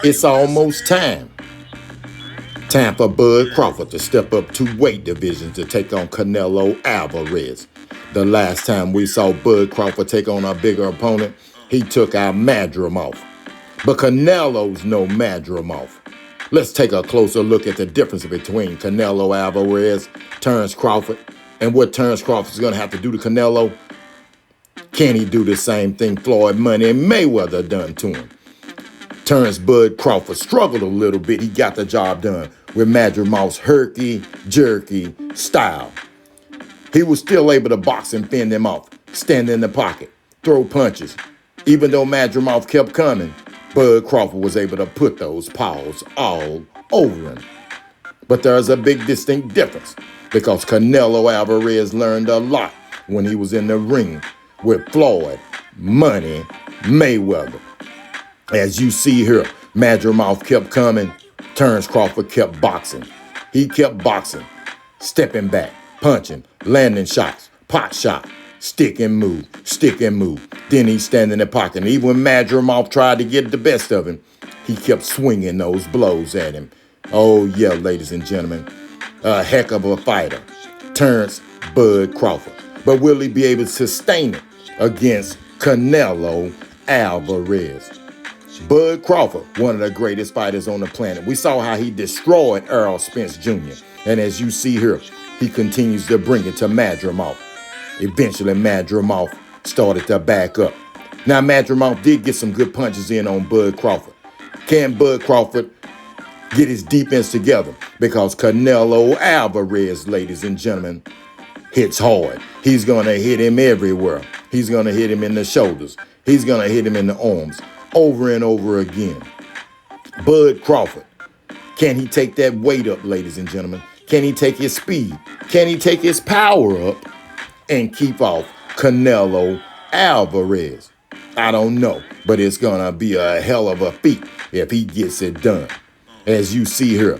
It's almost time. Time for Bud Crawford to step up two weight divisions to take on Canelo Alvarez. The last time we saw Bud Crawford take on a bigger opponent, he took out Madrimov. But Canelo's no Madrimov. Let's take a closer look at the difference between Canelo Alvarez, Terence Crawford, and what Terence Crawford is going to have to do to Canelo. Can he do the same thing Floyd Money and Mayweather done to him? Terence Bud Crawford struggled a little bit. He got the job done with Madrimov's herky-jerky style. He was still able to box and fend them off, stand in the pocket, throw punches. Even though Madrimov kept coming, Bud Crawford was able to put those paws all over him. But there's a big distinct difference because Canelo Alvarez learned a lot when he was in the ring with Floyd Money Mayweather. As you see here, Madrimov kept coming, Terence Crawford kept boxing. He kept boxing, stepping back, punching, landing shots, pot shot, stick and move, stick and move. Then he stand in the pocket. And even when Madrimov tried to get the best of him, he kept swinging those blows at him. Oh yeah, ladies and gentlemen, a heck of a fighter, Terence Bud Crawford. But will he be able to sustain it against Canelo Alvarez? Bud Crawford, one of the greatest fighters on the planet. We saw how he destroyed Errol Spence Jr. And as you see here, he continues to bring it to Madrimov. Eventually, Madrimov started to back up. Now, Madrimov did get some good punches in on Bud Crawford. Can Bud Crawford get his defense together? Because Canelo Alvarez, ladies and gentlemen, hits hard. He's going to hit him everywhere. He's going to hit him in the shoulders. He's going to hit him in the arms. Over and over again. Bud Crawford, can he take that weight up, ladies and gentlemen? Can he take his speed? Can he take his power up and keep off Canelo Alvarez? I don't know, but it's going to be a hell of a feat if he gets it done. As you see here,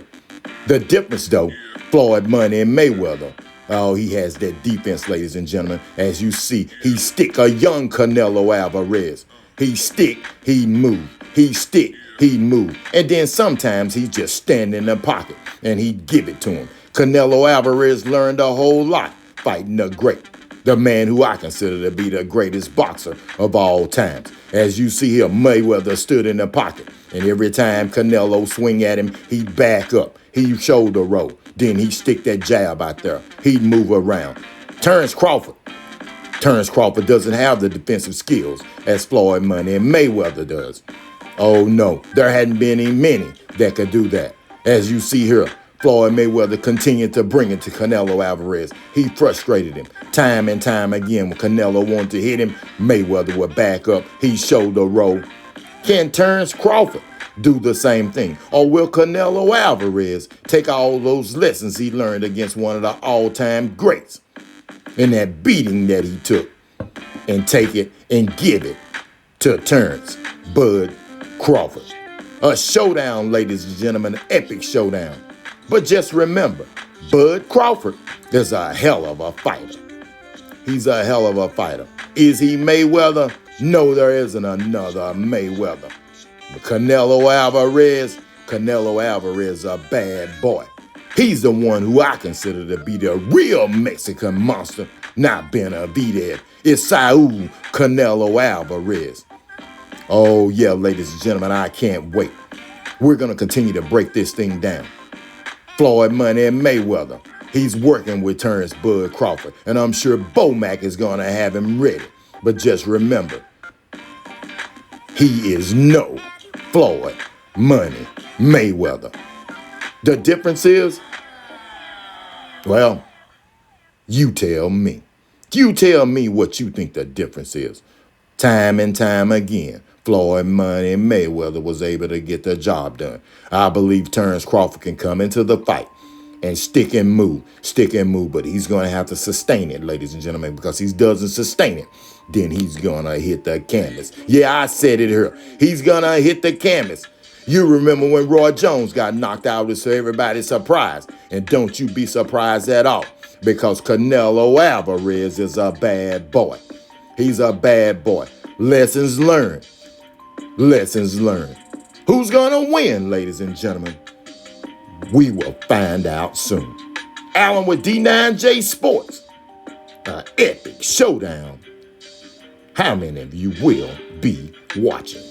the difference, though, Floyd Money and Mayweather. Oh, he has that defense, ladies and gentlemen. As you see, he stick a young Canelo Alvarez. He stick, he move. He stick, he move. And then sometimes he just stand in the pocket and he give it to him. Canelo Alvarez learned a whole lot fighting the great. The man who I consider to be the greatest boxer of all times. As you see here, Mayweather stood in the pocket. And every time Canelo swing at him, he'd back up. He'd shoulder roll. Then he'd stick that jab out there. He'd move around. Terence Crawford doesn't have the defensive skills as Floyd Money and Mayweather does. Oh no, there hadn't been many that could do that. As you see here, Floyd Mayweather continued to bring it to Canelo Alvarez. He frustrated him time and time again. When Canelo wanted to hit him, Mayweather would back up. He shoulder roll. Can Terence Crawford do the same thing? Or will Canelo Alvarez take all those lessons he learned against one of the all-time greats and that beating that he took and take it and give it to Terence Bud Crawford? A showdown, ladies and gentlemen, an epic showdown. But just remember, Bud Crawford is a hell of a fighter. He's a hell of a fighter. Is he Mayweather? No, there isn't another Mayweather. But Canelo Alvarez is a bad boy. He's the one who I consider to be the real Mexican monster, not Benavidez. It's Saul Canelo Alvarez. Oh yeah, ladies and gentlemen, I can't wait. We're going to continue to break this thing down. Floyd Money and Mayweather. He's working with Terence Bud Crawford, and I'm sure Bomac is going to have him ready. But just remember, he is no Floyd Money Mayweather. The difference is, well, you tell me. You tell me what you think the difference is. Time and time again, Floyd Money Mayweather was able to get the job done. I believe Terence Crawford can come into the fight and stick and move, but he's going to have to sustain it, ladies and gentlemen, because he doesn't sustain it, then he's going to hit the canvas. Yeah, I said it here. He's going to hit the canvas. You remember when Roy Jones got knocked out, so everybody's surprised. And don't you be surprised at all, because Canelo Alvarez is a bad boy. He's a bad boy. Lessons learned. Lessons learned. Who's gonna win, ladies and gentlemen? We will find out soon. Allen with D9J Sports, an epic showdown. How many of you will be watching?